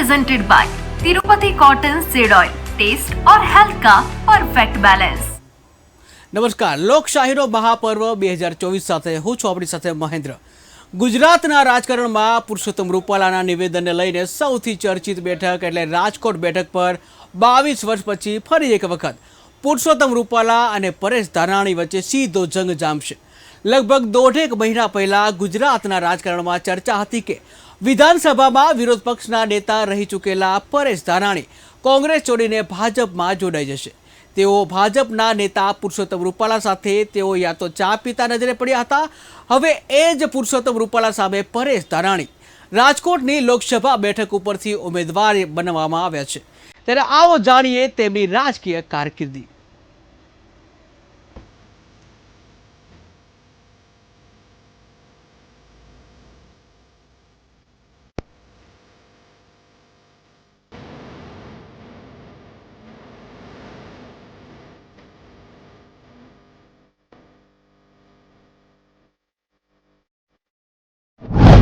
presented by Tirupati Cotton Seed Oil. Taste और health का perfect balance. નમસ્કાર, લોકશાહીનો મહાપર્વ 2024 સાથે હું છું આપણી સાથે મહેન્દ્ર. ગુજરાતના રાજકારણમાં પુરુષોત્તમ રૂપાલાના નિવેદનને લઈને સૌથી ચર્ચિત બેઠક એટલે રાજકોટ બેઠક પર 22 વર્ષ પછી ફરી એક વખત પુરુષોત્તમ રૂપાલા અને પરેશ ધાનાણી વચ્ચે સીધો જંગ જામશે. લગભગ દોઢેક મહિના પહેલા ગુજરાતના રાજકારણમાં ચર્ચા હતી કે વિધાનસભામાં વિરોધ પક્ષના નેતા રહી ચૂકેલા પરેશ ધાનાણી કોંગ્રેસ છોડીને ભાજપમાં જોડાઈ જશે. તેઓ ભાજપના નેતા પુરુષોત્તમ રૂપાલા સાથે તેઓ યા તો ચા પીતા નજરે પડ્યા હતા. હવે એ જ પુરુષોત્તમ રૂપાલા સામે પરેશ ધાનાણી રાજકોટની લોકસભા બેઠક ઉપરથી ઉમેદવાર બનાવવામાં આવ્યા છે. ત્યારે આવો જાણીએ તેમની રાજકીય કારકિર્દી.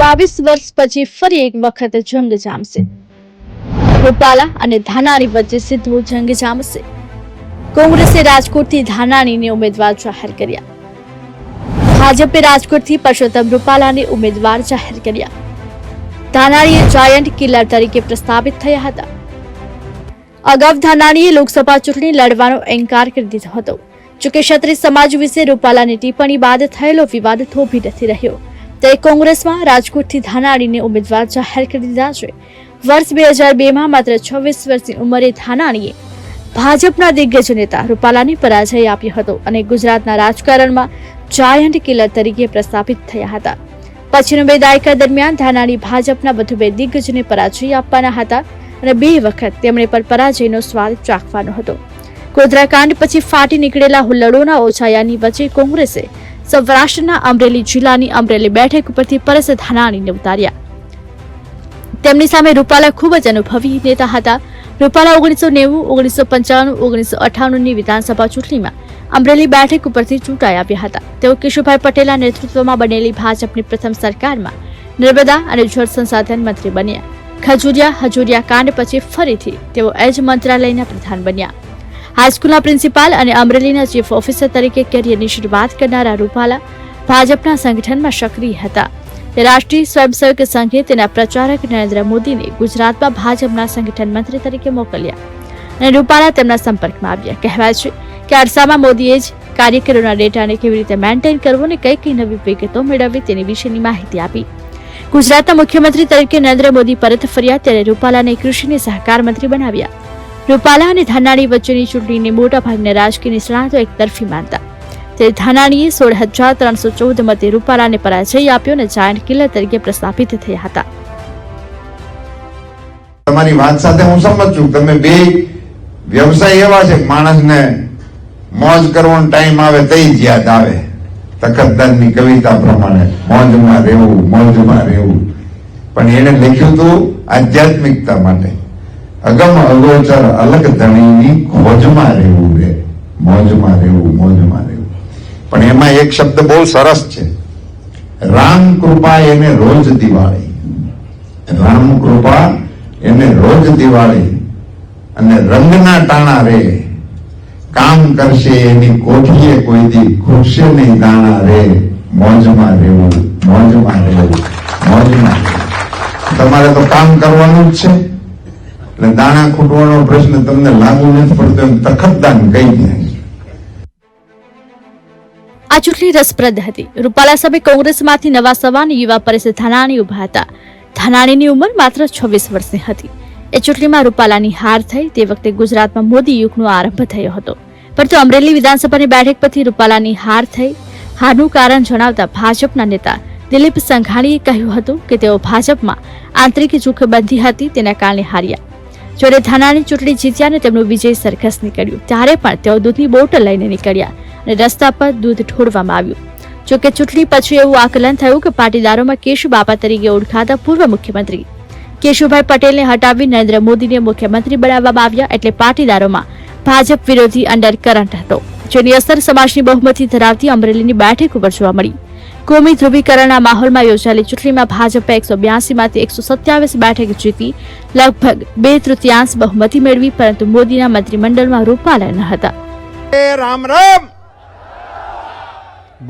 બાવીસ વર્ષ પછી ફરી એક વખત જંગ જામશે. રૂપાલા અને ધાનાણી વચ્ચે સીધો જંગ જામશે. કોંગ્રેસે રાજકોટથી ધાનાણીને ઉમેદવાર જાહેર કર્યા. ભાજપે રાજકોટથી પુરુષોત્તમ રૂપાલાને ઉમેદવાર જાહેર કર્યા. ધાનાણીએ જાયન્ટ કિલર તરીકે પ્રસ્થાપિત થયા હતા. અગાઉ ધાનાણીએ લોકસભા ચૂંટણી લડવાનો ઇનકાર કરી દીધો હતો. જોકે ક્ષત્રિય સમાજ વિશે રૂપાલાની ટિપ્પણી બાદ થયેલો વિવાદ થોભી નથી રહ્યો. તે કોંગ્રેસમાં રાજકોટથી ધાનાણીને ઉમેદવાર જાહેર કરી દીધા છે. વર્ષ 2002માં માત્ર 26 વર્ષની ઉંમરે ધાનાણીએ ભાજપના દિગ્ગજ નેતા રૂપાલાને પરાજય આપ્યો હતો અને ગુજરાતના રાજકારણમાં જાયન્ટ કિલર તરીકે પ્રસ્થાપિત થયા હતા. પછીનો 2 દાયકા દરમિયાન ધાનાણી ભાજપના વધુ 2 દિગ્ગજને પરાજય આપવાના હતા અને 2 વખત તેમણે પર પરાજયનો સ્વાદ ચાખવાનો હતો. ગોધરાકાંડ પછી ફાટી નીકળેલા હુલ્લડોના ઓછાયાની વચ્ચે કોંગ્રેસે સૌરાષ્ટ્રના અમરેલી જિલ્લાની અમરેલી બેઠક ઉપરથી પરેશ ધાનાણીને ઉતાર્યા. તેમની સામે રૂપાલા ખૂબ જ અનુભવી નેતા હતા. રૂપાલા 1990, 1995, 1998ની વિધાનસભા ચૂંટણીમાં અમરેલી બેઠક ઉપરથી ચૂંટાઈ આવ્યા હતા. તેઓ કેશુભાઈ પટેલના નેતૃત્વમાં બનેલી ભાજપની પ્રથમ સરકારમાં નર્મદા અને જળ સંસાધન મંત્રી બન્યા. હજુરિયા કાંડ પછી ફરીથી તેઓ એ જ મંત્રાલયના પ્રધાન બન્યા. હાઈસ્કૂલના પ્રિન્સિપાલ અને અમરેલીના ચીફ ઓફિસર તરીકે કેરિયરની શરૂઆત કરનારા રૂપાલા ભાજપના સંગઠનમાં સક્રિય હતા. તે રાષ્ટ્રીય સ્વયંસેવક સંઘે તેના પ્રચારક નરેન્દ્ર મોદીને ગુજરાતમાં ભાજપના સંગઠન મંત્રી તરીકે મોકલ્યા અને રૂપાલા તેમના સંપર્કમાં આવ્યા. કહેવાય છે કે અરસામાં મોદીએ જ કાર્યકરોના ડેટાને કેવી રીતે મેન્ટેન કરવો અને કઈ નવી વિગતો મેળવવી તેની વિશેની માહિતી આપી. ગુજરાતના મુખ્યમંત્રી તરીકે નરેન્દ્ર મોદી પરત ફર્યા ત્યારે રૂપાલાને કૃષિ અને સહકાર મંત્રી બનાવ્યા. રૂપાલા અને ધાનાણી વચ્ચેની ચૂંટણીને મોટાભાગના રાજકીય નિષ્ણાતો એકતરફી માનતા. તે ધાનાણીએ 16,314 મતે રૂપાલાને પરાજય આપ્યો અને જાયન્ટ કિલર તરીકે પ્રસ્થાપિત થયા હતા. તમારી વાત સાથે હું સંમત છું. તમે બે વ્યવસાય એવા છે માણસને મોજ કરવાનો ટાઈમ આવે તે જ યાદ આવે. તખતદારની કવિતા પ્રમાણે મોજમાં રહેવું. પણ એને લખ્યું હતું આધ્યાત્મિકતા માટે. અગમ અગોચર અલગ ધણીની ખોજમાં રહેવું રે, મોજમાં રહેવું. પણ એમાં એક શબ્દ બહુ સરસ છે, રામ કૃપા એને રોજ દિવાળી. રામ કૃપા એને રોજ દિવાળી અને રંગના ટાણા રે, કામ કરશે એની કોઠીએ કોઈ દી ખૂટશે નહીં દાણા રે, મોજમાં રહેવું. તમારે તો કામ કરવાનું જ છે. દાણા ખૂટવાનો પ્રશ્ન તમને લાગુ નથી પડતો એમ તખતદાન કહી દે. આ ચૂંટણી રસપ્રદ હતી. રૂપાલા સામે કોંગ્રેસમાંથી નવા સવાન યુવા પરેશ ધાનાણી ઉભા હતા. ધાનાણીની ઉંમર માત્ર 26 વર્ષની હતી. એ ચૂંટણીમાં રૂપાલાની હાર થઈ તે વખતે ગુજરાતમાં મોદી યુગનો આરંભ થયો હતો. પરંતુ અમરેલી વિધાનસભાની બેઠક પરથી રૂપાલાની હાર થઈ. હારનું કારણ જણાવતા ભાજપના નેતા દિલીપ સંઘાણીએ કહ્યું હતું કે તેઓ ભાજપમાં આંતરિક જૂથબંધી હતી તેના કારણે હાર્યા. જ્યારે ધાનાણી ચૂંટણી જીત્યા અને તેમનું વિજય સરઘસ નીકળ્યું ત્યારે પણ તેઓ દૂધની બોટલ લઈને નીકળ્યા અને રસ્તા પર દૂધ ઢોળવામાં આવ્યું. જોકે ચૂંટણી પછી એવું આકલન થયું કે પાટીદારોમાં કેશુબાપા તરીકે ઓળખાતા પૂર્વ મુખ્યમંત્રી કેશુભાઈ પટેલને હટાવી નરેન્દ્ર મોદીને મુખ્યમંત્રી બનાવવામાં આવ્યા. એટલે પાટીદારોમાં ભાજપ વિરોધી અંડર કરંટ હતો, જેની અસર સમાજની બહુમતી ધરાવતી અમરેલીની બેઠક ઉપર જોવા મળી. કોમી ધ્રુવીકરણના માહોલમાં યોજાયેલી ચૂંટણીમાં ભાજપે 182 માંથી 127 બેઠક જીતી લગભગ 2/3 બહુમતી મેળવી, પરંતુ મોદીના મંત્રીમંડળમાં રૂપાલા ન હતા. राम राम,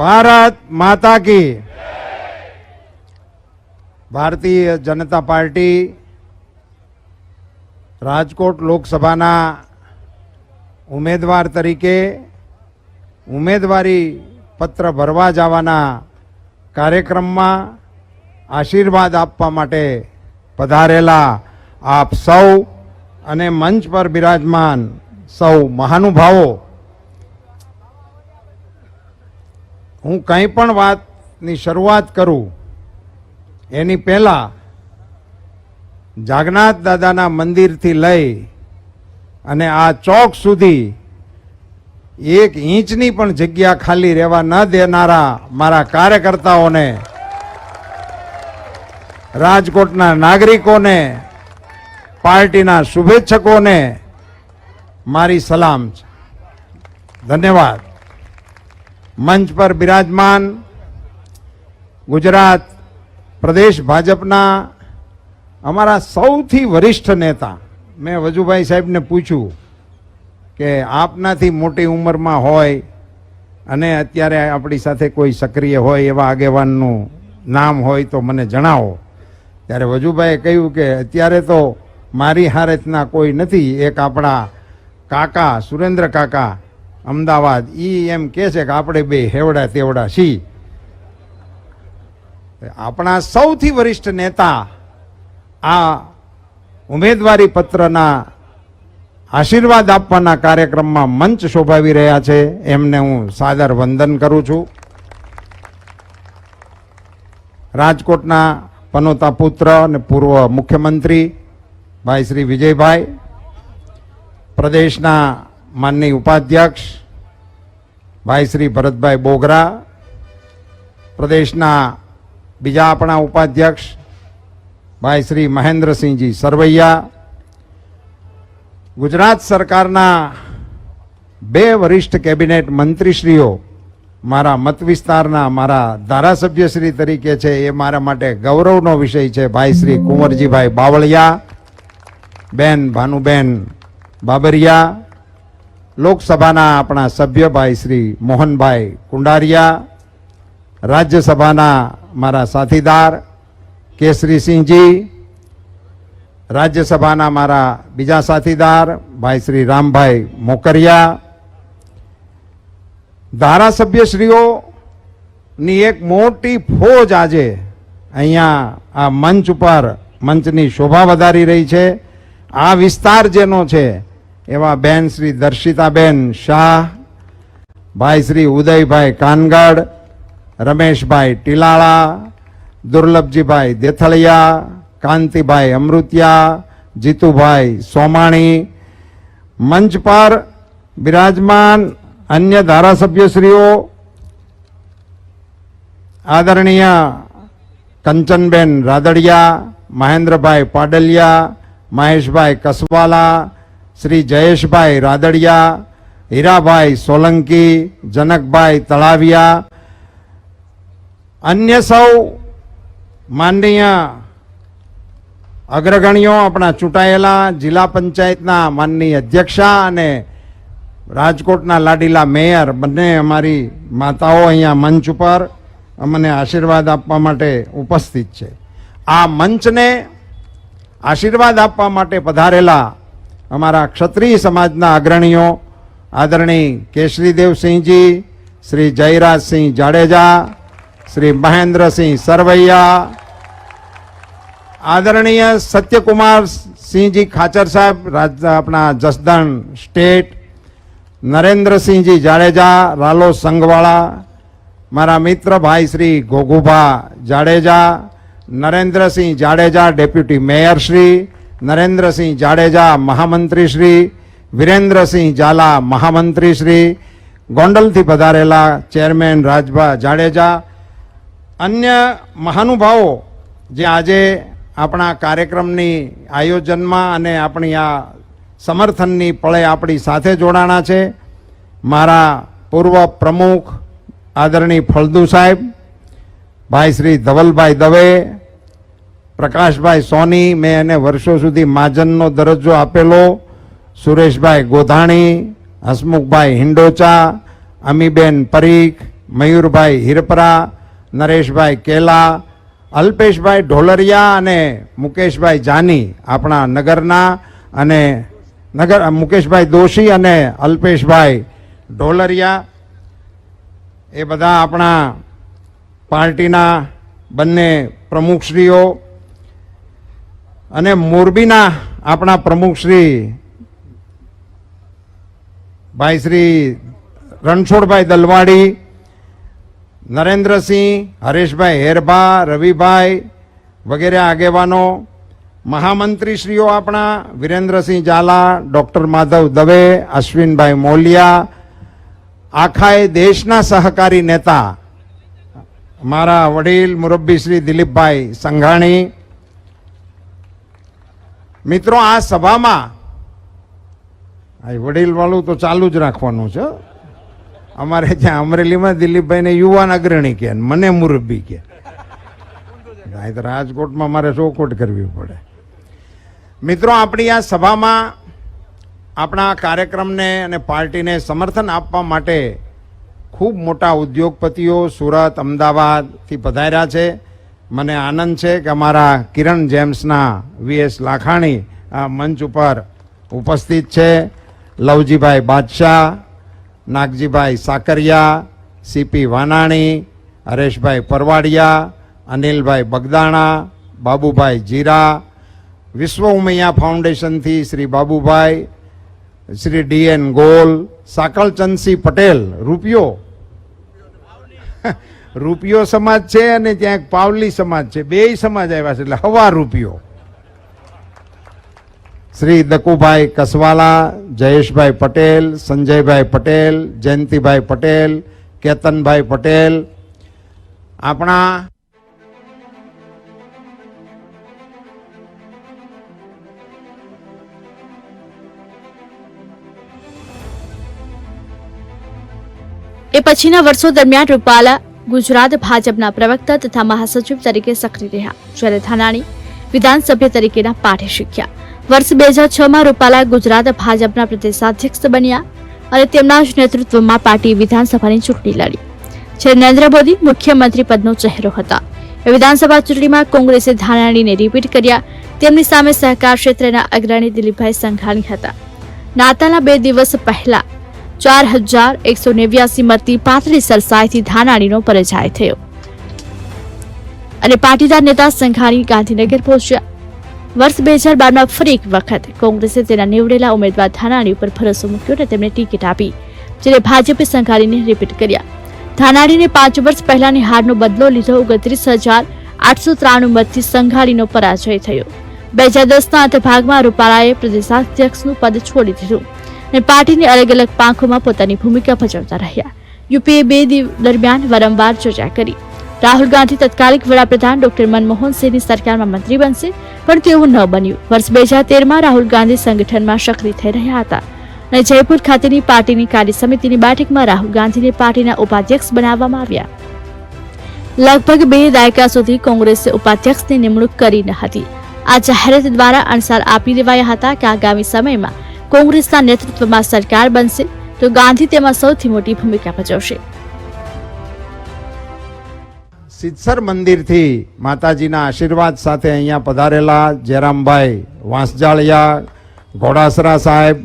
भारत माता की। भारतीय जनता पार्टी राजकोट लोकसभाना उम्मीदवार तरीके उम्मीदवारी पत्र भरवा जवाना कार्यक्रमમાં આશીર્વાદ આપવા માટે પધારેલા આપ સૌ અને મંચ પર બિરાજમાન સૌ મહાનુભાવો, હું કંઈ પણ વાતની શરૂઆત કરું એની પહેલા જાગન્નાથ દાદાના મંદિરથી લઈ અને આ ચોક સુધી 1 ઇંચની પણ જગ્યા ખાલી રહેવા ન દેનારા મારા કાર્યકર્તાઓને, રાજકોટના નાગરિકોને, પાર્ટીના શુભેચ્છકોને મારી સલામ છે. ધન્યવાદ. મંચ પર બિરાજમાન ગુજરાત પ્રદેશ ભાજપના અમારા સૌથી વરિષ્ઠ નેતા, મેં વજુભાઈ સાહેબને પૂછ્યું કે આપનાથી મોટી ઉંમરમાં હોય અને અત્યારે આપણી સાથે કોઈ સક્રિય હોય એવા આગેવાનનું નામ હોય તો મને જણાવો. ત્યારે વજુભાઈએ કહ્યું કે અત્યારે તો મારી હારેતના કોઈ નથી, એક આપણા કાકા સુરેન્દ્ર કાકા અમદાવાદ, એમ કહે છે કે આપણે બે હેવડા તેવડા છી. આપણા સૌથી વરિષ્ઠ નેતા આ ઉમેદવારી પત્રના આશીર્વાદ આપવાના કાર્યક્રમમાં મંચ શોભાવી રહ્યા છે, એમને હું સાદર વંદન કરું છું. રાજકોટના પનોતા પુત્ર અને પૂર્વ મુખ્યમંત્રી ભાઈ શ્રી વિજયભાઈ, પ્રદેશના માનનીય ઉપાધ્યક્ષ ભાઈ શ્રી ભરતભાઈ બોગરા, પ્રદેશના બીજા આપણા ઉપાધ્યક્ષ ભાઈ શ્રી મહેન્દ્રસિંહજી સરવૈયા, ગુજરાત સરકારના 2 વરિષ્ઠ કેબિનેટ મંત્રીશ્રીઓ મારા મત વિસ્તારના મારા ધારાસભ્યશ્રી તરીકે છે, એ મારા માટે ગૌરવનો વિષય છે. ભાઈ શ્રી કુંવરજીભાઈ બાવળિયા, બેન ભાનુબેન બાબરિયા, લોકસભાના આપણા સભ્ય ભાઈ શ્રી મોહનભાઈ કુંડારિયા, રાજ્યસભાના મારા સાથીદાર કેસરીસિંહજી, રાજ્યસભાના મારા બીજા સાથીદાર ભાઈ શ્રી રામભાઈ મોકરિયા, ધારાસભ્યશ્રીઓની એક મોટી ફોજ આજે અહીંયા આ મંચ ઉપર મંચની શોભા વધારી રહી છે. આ વિસ્તાર જેનો છે એવા બેન શ્રી દર્શિતાબેન શાહ, ભાઈ શ્રી ઉદયભાઈ કાનગડ, રમેશભાઈ ટીલાળા, દુર્લભજીભાઈ દેથળિયા, કાંતિભાઈ અમૃતિયા, જીતુભાઈ સોમાણી, મંચ પર બિરાજમાન અન્ય ધારાસભ્યશ્રીઓ આદરણીય કંચનબેન રાદડિયા, મહેન્દ્રભાઈ પાડલિયા, મહેશભાઈ કસવાલા, શ્રી જયેશભાઈ રાદડિયા, હીરાભાઈ સોલંકી, જનકભાઈ તળાવિયા, અન્ય સૌ માનનીય અગ્રગણ્યો, આપણા ચૂંટાયેલા જિલ્લા પંચાયતના માનનીય અધ્યક્ષા અને રાજકોટના લાડીલા મેયર, બંને અમારી માતાઓ અહીંયા મંચ ઉપર અમને આશીર્વાદ આપવા માટે ઉપસ્થિત છે. આ મંચને આશીર્વાદ આપવા માટે પધારેલા અમારા ક્ષત્રિય સમાજના અગ્રણીઓ આદરણીય કેશરીદેવસિંહજી, શ્રી જયરાજસિંહ જાડેજા, શ્રી મહેન્દ્રસિંહ સરવૈયા, આદરણીય સત્યકુમાર સિંહજી ખાચર સાહેબ, આપણા જસદણ સ્ટેટ, નરેન્દ્રસિંહજી જાડેજા રાલો સંઘવાળા, મારા મિત્ર ભાઈ શ્રી ગોગુભા જાડેજા, નરેન્દ્રસિંહ જાડેજા ડેપ્યુટી મેયર શ્રી, નરેન્દ્રસિંહ જાડેજા મહામંત્રી શ્રી, વિરેન્દ્રસિંહ ઝાલા મહામંત્રી શ્રી, ગોંડલથી પધારેલા ચેરમેન રાજભા જાડેજા, અન્ય મહાનુભાવો જે આજે આપણા કાર્યક્રમની આયોજનમાં અને આપણી આ સમર્થનની પળે આપણી સાથે જોડાણા છે. મારા પૂર્વ પ્રમુખ આદરણીય ફળદુ સાહેબ, ભાઈ શ્રી ધવલભાઈ દવે, પ્રકાશભાઈ સોની, મેં એને વર્ષો સુધી મહાજનનો દરજ્જો આપેલો, સુરેશભાઈ ગોધાણી, હસમુખભાઈ હિંડોચા, અમીબેન પરીખ, મયુરભાઈ હિરપરા, નરેશભાઈ કેલા, અલ્પેશભાઈ ઢોલરિયા અને મુકેશભાઈ જાની આપણા નગરના, અને મુકેશભાઈ દોશી અને અલ્પેશભાઈ ઢોલરિયા, એ બધા આપણા પાર્ટીના બંને પ્રમુખશ્રીઓ, અને મોરબીના આપણા પ્રમુખશ્રી ભાઈ શ્રી રણછોડભાઈ દલવાડી, નરેન્દ્રસિંહ, હરેશભાઈ હેરભા, રવિભાઈ વગેરે આગેવાનો, મહામંત્રીશ્રીઓ આપણા વિરેન્દ્રસિંહ ઝાલા, ડૉક્ટર માધવ દવે, અશ્વિનભાઈ મોલિયા, આખાએ દેશના સહકારી નેતા મારા વડીલ મુરબ્બી શ્રી દિલીપભાઈ સંઘાણી. મિત્રો, આ સભામાં વડીલ વાળું તો ચાલુ જ રાખવાનું છે. અમારે ત્યાં અમરેલીમાં દિલીપભાઈને યુવાન અગ્રણી કે, મને મુરબ્બી કે. અહીં તો રાજકોટમાં મારે શોકોટ કરવી પડે. મિત્રો, આપણી આ સભામાં આપણા કાર્યક્રમને અને પાર્ટીને સમર્થન આપવા માટે ખૂબ મોટા ઉદ્યોગપતિઓ સુરત, અમદાવાદથી પધાર્યા છે. મને આનંદ છે કે અમારા કિરણ જેમ્સના વીએસ લાખાણી આ મંચ ઉપર ઉપસ્થિત છે. લવજીભાઈ બાદશાહ, નાગજીભાઈ સાકરિયા, સીપી વાનાણી, હરેશભાઈ પરવાડિયા, અનિલભાઈ બગદાણા, બાબુભાઈ જીરા, વિશ્વ ઉમૈયા ફાઉન્ડેશનથી શ્રી બાબુભાઈ, શ્રી ડીએન ગોલ, સાકલચંદસિંહ પટેલ, રૂપિયો સમાજ છે અને ત્યાં એક પાવલી સમાજ છે, બેય સમાજ આવ્યા છે, એટલે હવા રૂપિયો. શ્રી દકુભાઈ કસવાલા, જયેશભાઈ પટેલ, સંજયભાઈ પટેલ, જયંતિભાઈ પટેલ, કેતનભાઈ પટેલ, આપણા એ પછીના વર્ષો દરમિયાન રૂપાલા ગુજરાત ભાજપના પ્રવક્તા તથા મહાસચિવ તરીકે સક્રિય રહ્યા, જ્યારે ધાનાણી વિધાનસભ્ય તરીકેના પાઠે શીખ્યા. વર્ષ 2006માં રૂપાલા ગુજરાત ભાજપના પ્રદેશાધ્યક્ષ બન્યા અને તેમના જ નેતૃત્વમાં પાર્ટી વિધાનસભાની ચૂંટણી લડી. જ્યારે નરેન્દ્ર મોદી મુખ્યમંત્રી પદનો ચહેરો હતા. વિધાનસભા ચૂંટણીમાં કોંગ્રેસે ધાનાણીને રિપીટ કર્યા. તેમની સામે સહકાર ક્ષેત્રના અગ્રણી દિલીપભાઈ સંઘાણી હતા. નાતાલના 2 દિવસ પહેલા 4189 મતની પાતળી સરસાઈથી ધાનાણીનો પરાજય થયો અને પાટીદાર નેતા સંઘાણી ગાંધીનગર પહોંચ્યા. વર્ષ 2012માં ફરી એક વખત કોંગ્રેસે તેના નીવડેલા ઉમેદવાર ધાનાણી ઉપર ભરોસો મૂક્યો અને તેમને ટિકિટ આપી, જ્યારે ભાજપે સંઘાણીને રિપીટ કર્યા. ધાનાણીને 5 વર્ષ પહેલાની હારનો બદલો લીધો. 29,893 મતથી સંઘાણીનો પરાજય થયો. 2010ના અંતભાગમાં રૂપાલાએ પ્રદેશાધ્યક્ષનું પદ છોડી દીધું અને પાર્ટીની અલગ અલગ પાંખોમાં પોતાની ભૂમિકા ભજવતા રહ્યા. યુપીએ 2 દરમિયાન વારંવાર ચર્ચા કરી. રાહુલ ગાંધી તત્કાલિક વડાપ્રધાન ડોક્ટર મનમોહન સિંહની સરકારમાં મંત્રી બનશે, પણ તેવું ન બન્યું. વર્ષ 2013માં રાહુલ ગાંધી સંગઠનમાં સક્રિય થઈ રહ્યા હતા અને જયપુર ખાતેની પાર્ટીની કાર્ય સમિતિની બેઠકમાં રાહુલ ગાંધીને પાર્ટીના ઉપાધ્યક્ષ બનાવવામાં આવ્યા. લગભગ 2 દાયકા સુધી કોંગ્રેસે ઉપાધ્યક્ષની નિમણૂક કરી ન હતી. આ જાહેરાત દ્વારા અણસાર આપી દેવાયા હતા કે આગામી સમયમાં કોંગ્રેસના નેતૃત્વમાં સરકાર બનશે તો ગાંધી તેમાં સૌથી મોટી ભૂમિકા ભજવશે. સિદ્ધસર મંદિરથી માતાજીના આશીર્વાદ સાથે અહીંયા પધારેલા જયરામભાઈ વાંસજાળિયા, ઘોડાસરા સાહેબ,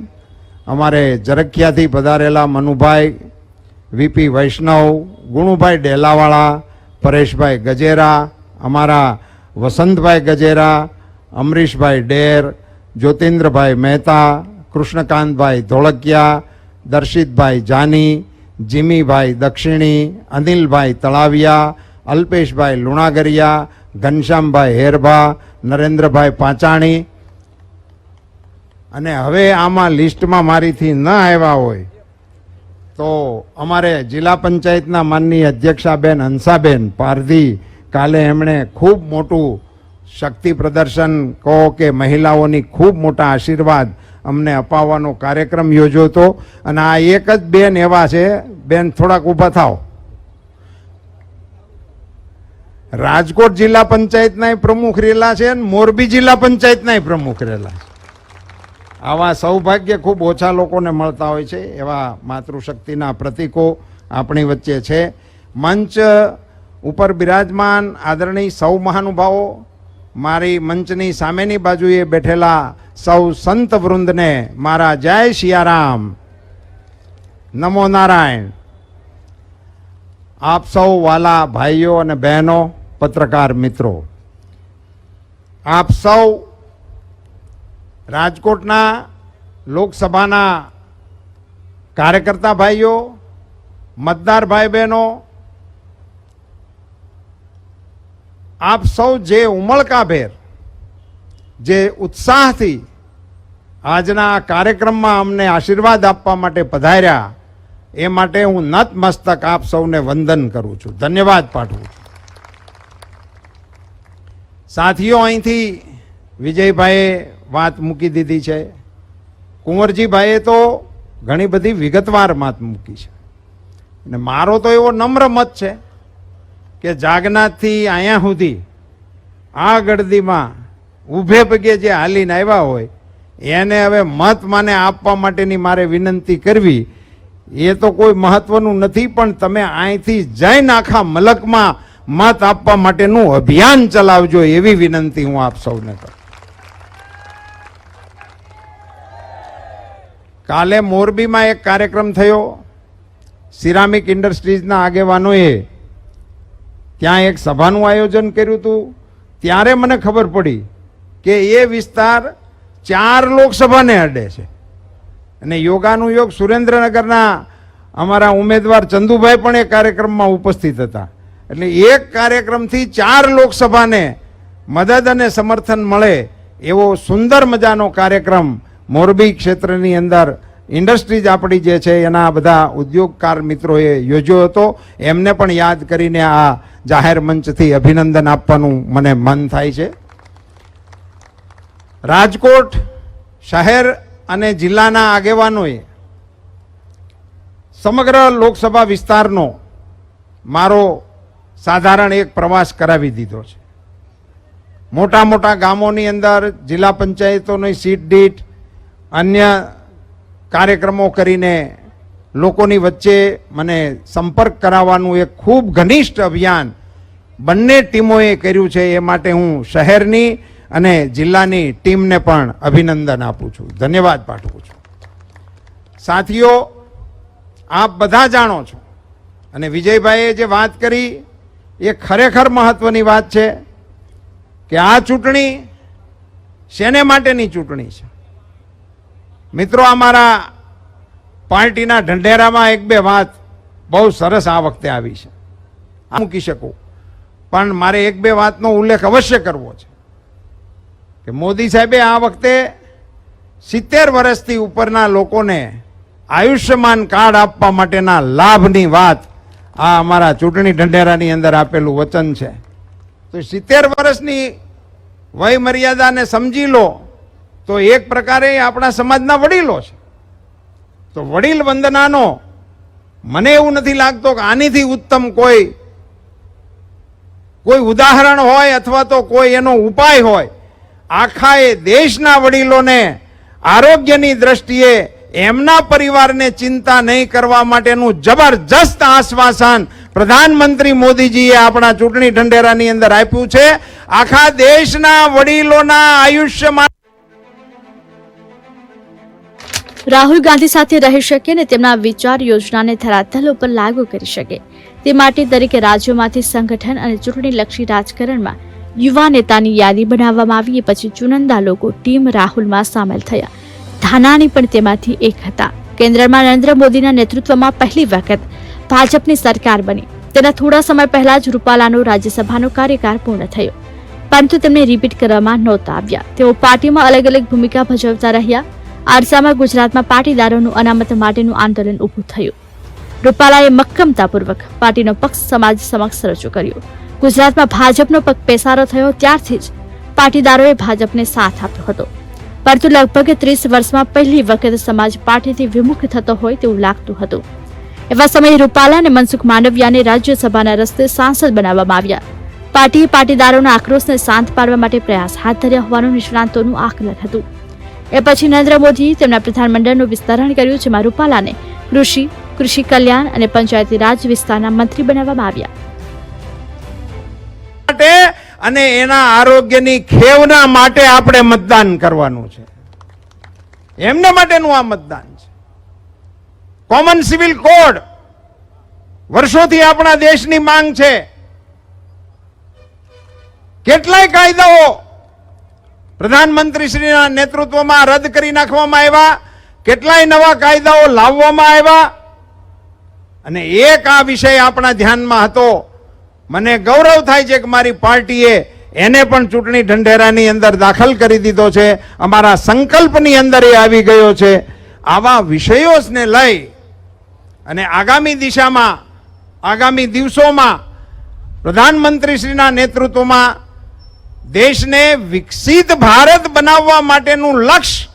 અમારે જરખિયાથી પધારેલા મનુભાઈ, વીપી વૈષ્ણવ, ગુણુભાઈ ડેલાવાળા, પરેશભાઈ ગજેરા, અમારા વસંતભાઈ ગજેરા, અમરીશભાઈ ડેર, જ્યોતિન્દ્રભાઈ મહેતા, કૃષ્ણકાંતભાઈ ધોળકિયા, દર્શિતભાઈ જાની, જીમીભાઈ દક્ષિણી, અનિલભાઈ તળાવિયા, અલ્પેશભાઈ લુણાગરિયા, ઘનશ્યામભાઈ હેરભા, નરેન્દ્રભાઈ પાંચાણી. અને હવે આમાં લિસ્ટમાં મારીથી ન આવ્યા હોય તો અમારે જિલ્લા પંચાયતના માનનીય અધ્યક્ષાબેન હંસાબેન પારધી, કાલે એમણે ખૂબ મોટું શક્તિ પ્રદર્શન કહો કે મહિલાઓની ખૂબ મોટા આશીર્વાદ અમને અપાવવાનો કાર્યક્રમ યોજ્યો હતો. અને આ એક જ બેન એવા છે, બેન થોડાક ઊભા થાવ, રાજકોટ જિલ્લા પંચાયતના પ્રમુખ રહેલા છે અને મોરબી જિલ્લા પંચાયતના પ્રમુખ રહેલા છે. આવા સૌભાગ્ય ખૂબ ઓછા લોકોને મળતા હોય છે. એવા માતૃશક્તિના પ્રતીકો આપણી વચ્ચે છે. મંચ ઉપર બિરાજમાન આદરણીય સૌ મહાનુભાવો, મારી મંચની સામેની બાજુએ બેઠેલા સૌ સંત વૃંદને મારા જય સિયારામ, નમો નારાયણ. આપ સૌ વાલા ભાઈઓ અને બહેનો, પત્રકાર મિત્રો, આપ સૌ રાજકોટના લોકસભાના કાર્યકર્તા ભાઈઓ, મતદાર ભાઈ બહેનો, આપ સૌ જે ઉમળકાભેર, જે ઉત્સાહથી આજના આ કાર્યક્રમમાં અમને આશીર્વાદ આપવા માટે પધાર્યા, એ માટે હું નતમસ્તક આપ સૌને વંદન કરું છું, ધન્યવાદ પાઠવું છું. સાથીઓ, અહીંથી વિજયભાઈએ વાત મૂકી દીધી છે. કુંવરજીભાઈએ તો ઘણી બધી વિગતવાર વાત મૂકી છે. અને મારો તો એવો નમ્ર મત છે કે જાગનાથથી અહીંયા સુધી આ ગળદીમાં ઊભે પગે જે હાલીને આવ્યા હોય એને હવે મત મને આપવા માટેની મારે વિનંતી કરવી એ તો કોઈ મહત્વનું નથી, પણ તમે અહીંથી જઈને આખા મલકમાં મત આપવા માટેનું અભિયાન ચલાવજો એવી વિનંતી હું આપ સૌને કરું. કાલે મોરબીમાં એક કાર્યક્રમ થયો. સિરામિક ઇન્ડસ્ટ્રીઝના આગેવાનોએ ત્યાં એક સભાનું આયોજન કર્યું હતું. ત્યારે મને ખબર પડી કે એ વિસ્તાર 4 લોકસભાને અડે છે. અને યોગાનું યોગ સુરેન્દ્રનગરના અમારા ઉમેદવાર ચંદુભાઈ પણ એ કાર્યક્રમમાં ઉપસ્થિત હતા. એટલે એક કાર્યક્રમથી 4 લોકસભાને મદદ અને સમર્થન મળે એવો સુંદર મજાનો કાર્યક્રમ મોરબી ક્ષેત્રની અંદર ઇન્ડસ્ટ્રીઝ આપણી જે છે એના બધા ઉદ્યોગકાર મિત્રોએ યોજ્યો હતો. એમને પણ યાદ કરીને આ જાહેર મંચથી અભિનંદન આપવાનું મને મન થાય છે. રાજકોટ શહેર અને જિલ્લાના આગેવાનોએ સમગ્ર લોકસભા વિસ્તારનો મારો સાધારણ એક પ્રવાસ કરાવી દીધો છે. મોટા મોટા ગામોની અંદર જિલ્લા પંચાયતોની સીટ દીઠ અન્ય કાર્યક્રમો કરીને લોકોની વચ્ચે મને સંપર્ક કરાવવાનું એક ખૂબ ઘનિષ્ઠ અભિયાન બંને ટીમોએ કર્યું છે. એ માટે હું શહેરની અને જિલ્લાની ટીમને પણ અભિનંદન આપું છું, ધન્યવાદ પાઠવું છું. સાથીઓ, આપ બધા જાણો છો અને વિજયભાઈએ જે વાત કરી એ ખરેખર મહત્વની વાત છે કે આ ચૂંટણી શેને માટેની ચૂંટણી છે. મિત્રો, અમારા પાર્ટીના ઢંઢેરામાં 1-2 વાત બહુ સરસ આ વખતે આવી છે, મૂકી શકું, પણ મારે 1-2 વાતનો ઉલ્લેખ અવશ્ય કરવો છે કે મોદી સાહેબે આ વખતે 70 વર્ષથી ઉપરના લોકોને આયુષ્યમાન કાર્ડ આપવા માટેના લાભની વાત આ અમારા ચૂંટણી ઢંઢેરાની અંદર આપેલું વચન છે. તો 70 વર્ષની વય મર્યાદાને સમજી લો તો એક પ્રકારે આપણા સમાજના વડીલો છે. તો વડીલ વંદનાનો મને એવું નથી લાગતો કે આનીથી ઉત્તમ કોઈ ઉદાહરણ હોય અથવા તો કોઈ એનો ઉપાય હોય. આખા એ દેશના વડીલોને આરોગ્યની દ્રષ્ટિએ એમના પરિવારને ચિંતા નહીં કરવા માટેનું જબરજસ્ત આશ્વાસન પ્રધાનમંત્રી મોદીજીએ આપણા ચૂંટણી ઢંઢેરાની અંદર આપ્યું છે. આખા દેશના વડીલોના આયુષ્યમાં રાહુલ ગાંધી સાથે રહી શકે અને તેમના વિચાર યોજનાને ધરાતલ ઉપર લાગુ કરી શકે તે માટે દરેક રાજ્યોમાંથી સંગઠન અને ચૂંટણીલક્ષી રાજકારણમાં યુવા નેતાની યાદી બનાવવામાં આવી. પછી ચુનંદા લોકો ટીમ રાહુલમાં સામેલ થયા. ધાનાણી પણ તેમાંથી એક હતા. કેન્દ્રમાં નરેન્દ્ર મોદીના નેતૃત્વમાં પહેલી વખત ભાજપની સરકાર બની. તેના થોડા સમય પહેલા જ રૂપાલાનો રાજ્યસભાનો કાર્યકાળ પૂર્ણ થયો, પરંતુ તેમને રિપીટ કરવામાં નહોતા આવ્યા. તેઓ પાર્ટીમાં અલગ અલગ ભૂમિકા ભજવતા રહ્યા. આરસામાં ગુજરાતમાં પાટીદારોનું અનામત માટેનું આંદોલન ઊભું થયું. રૂપાલાએ મક્કમતાપૂર્વક પાર્ટીનો પક્ષ સમાજ સમક્ષ રજૂ કર્યો. ગુજરાતમાં ભાજપનો પગ પેસારો થયો ત્યારથી જ પાટીદારોએ ભાજપને સાથ આપ્યો હતો, પરંતુ લગભગ 30 વર્ષમાં પહેલી વખત સમાજ પાર્ટીથી વિમુખ થતો હોય તેવું લાગતું હતું. એવા સમયે રૂપાલા અને મનસુખ માંડવિયાને રાજ્યસભાના રસ્તે સાંસદ બનાવવામાં આવ્યા. પાર્ટીએ પાટીદારોના આક્રોશને શાંત પાડવા માટે પ્રયાસ હાથ ધર્યા હોવાનું નિષ્ણાંતોનું આકલન હતું. એ પછી નરેન્દ્ર મોદીએ તેમના પ્રધાનમંડળનું વિસ્તરણ કર્યું, જેમાં રૂપાલાને કૃષિ, કૃષિ કલ્યાણ અને પંચાયતી રાજ વિસ્તારના મંત્રી બનાવવામાં આવ્યા. અને એના આરોગ્યની ખેવના માટે આપણે મતદાન કરવાનું છે. એમના માટેનું આ મતદાન છે. કોમન સિવિલ કોડ વર્ષોથી આપણા દેશની માંગ છે. કેટલાય કાયદાઓ પ્રધાનમંત્રીશ્રીના નેતૃત્વમાં રદ કરી નાખવામાં આવ્યા, કેટલાય નવા કાયદાઓ લાવવામાં આવ્યા, અને એક આ વિષય આપણા ધ્યાનમાં હતો. મને ગૌરવ થાય છે કે મારી પાર્ટીએ એને પણ ચૂંટણી ઢંઢેરાની અંદર દાખલ કરી દીધો છે, અમારા સંકલ્પની અંદર એ આવી ગયો છે. આવા વિષયોને લઈ અને આગામી દિશામાં, આગામી દિવસોમાં પ્રધાનમંત્રીશ્રીના નેતૃત્વમાં દેશને વિકસિત ભારત બનાવવા માટેનું લક્ષ્ય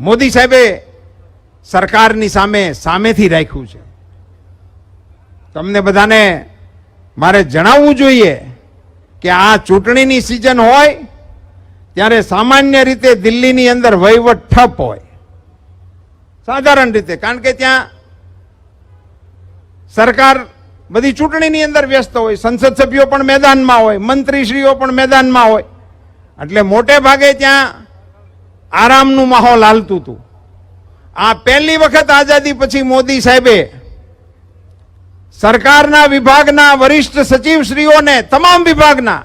મોદી સાહેબે સરકારની સામેથી રાખ્યું છે. તમને બધાને મારે જણાવવું જોઈએ કે આ ચૂંટણીની સિઝન હોય ત્યારે સામાન્ય રીતે દિલ્હીની અંદર વહીવટ ઠપ હોય, સાધારણ રીતે, કારણ કે ત્યાં સરકાર બધી ચૂંટણીની અંદર વ્યસ્ત હોય, સંસદ સભ્યો પણ મેદાનમાં હોય, મંત્રીશ્રીઓ પણ મેદાનમાં હોય, એટલે મોટે ભાગે ત્યાં આરામનું માહોલ હાલતું હતું. આ પહેલી વખત આઝાદી પછી મોદી સાહેબે સરકારના વિભાગના વરિષ્ઠ સચિવશ્રીઓને, તમામ વિભાગના,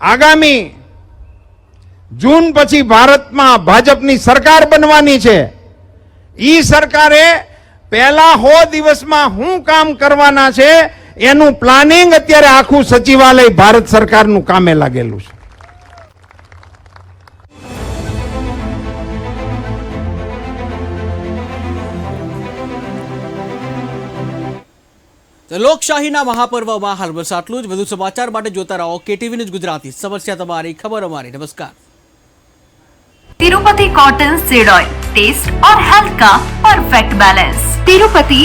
આગામી જૂન પછી ભારતમાં ભાજપની સરકાર બનવાની છે. ઈ સરકારે પહેલા 100 દિવસમાં શું કામ કરવાના છે એનું પ્લાનિંગ અત્યારે આખું સચિવાલય ભારત સરકારનું કામે લાગેલું છે. તો લોકશાહીના મહાપર્વમાં હાલ બસ આટલું જ. વધુ સમાચાર માટે જોતા રહો KTV ન્યૂઝ ગુજરાતી. સમસ્યા તમારી, ખબર અમારી. નમસ્કાર. Tirupati cotton seed oil, taste और हेल्थ का परफेक्ट बैलेंस. तिरुपति